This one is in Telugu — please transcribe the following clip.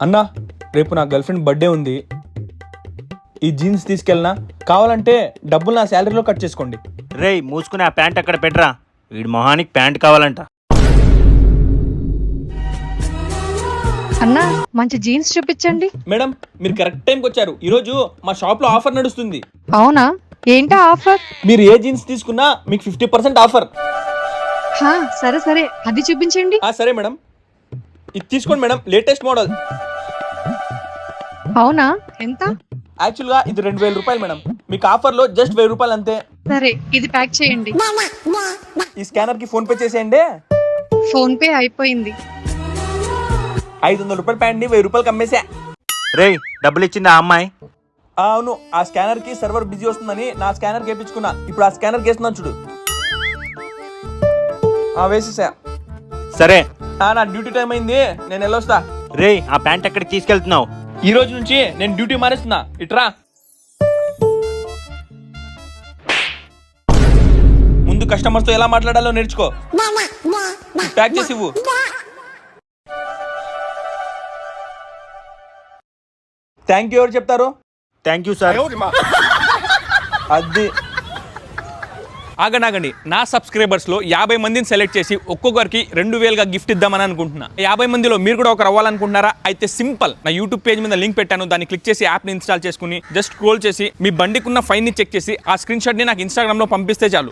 అన్నా రేపు నా గర్ల్ ఫ్రెండ్ బర్త్డే ఉంది, ఈ జీన్స్ తీసుకెళ్ళినా కావాలంటే డబ్బులు నా శాలరీలో కట్ చేసుకోండి. రేయ్ మూసుకుని ఆ ప్యాంట్ అక్కడ పెట్టరా, వీడి మొహానికి ప్యాంట్ కావాలంట. అన్నా మంచి జీన్స్ చూపించండి. మేడం మీరు కరెక్ట్ టైంకి వచ్చారు. ఈరోజు మా షాప్లో ఆఫర్ నడుస్తుంది. అవునా, ఏంటా ఆఫర్? మీరు ఏ జీన్స్ తీసుకున్నా మీకు 50% ఆఫర్. సరే సరే, అది చూపించండి. సరే మేడం, ఇది తీసుకోండి మేడం, లేటెస్ట్ మోడల్. అవునా, ఎంత? యాక్చువల్గా ఇది 2000 రూపాయలు మేడం, మీకు ఆఫర్లో జస్ట్ 1000 రూపాయలు అంతే. సరే, ఇది ప్యాక్ చేయండి. ఈ స్కానర్కి ఫోన్పే చేసేయండి. ఫోన్ పే అయిపోయింది. 500 రూపాయల ప్యాంట్ని 1000 రూపాయలకి అమ్మేసా. రేయ్ డబ్బులు ఇచ్చింది ఆ అమ్మాయి? అవును, ఆ స్కానర్కి సర్వర్ బిజీ వస్తుందని నా స్కానర్కి వేయించుకున్నా. ఇప్పుడు ఆ స్కానర్కి వేస్తున్నాను చూడు. వేసేసా. సరే నా డ్యూటీ టైం అయింది, నేను వెళ్ళొస్తా. రేయ్ ఆ ప్యాంట్ ఎక్కడికి తీసుకెళ్తున్నావు? ఈ రోజు నుంచి నేను డ్యూటీ మానేస్తున్నా. ఇట్రా, ముందు కస్టమర్స్తో ఎలా మాట్లాడాలో నేర్చుకో. ప్యాక్ చేసి ఇవ్వు. థ్యాంక్ యూ ఎవరు చెప్తారు? Thank you sir. అది ఆగండి, నా సబ్స్క్రైబర్స్లో 50 మందిని సెలెక్ట్ చేసి ఒక్కొక్కరికి 2000గా గిఫ్ట్ ఇద్దామని అనుకుంటున్నా. 50 మందిలో మీరు కూడా ఒకరు అవ్వాలనుకుంటున్నారా? అయితే సింపుల్, నా యూట్యూబ్ పేజ్ మీద లింక్ పెట్టాను, దాన్ని క్లిక్ చేసి యాప్ని ఇన్స్టాల్ చేసుకుని జస్ట్ స్క్రోల్ చేసి మీ బండికున్న ఫైన్ని చెక్ చేసి ఆ స్క్రీన్ షాట్ని నాకు ఇన్స్టాగ్రామ్లో పంపిస్తే చాలు.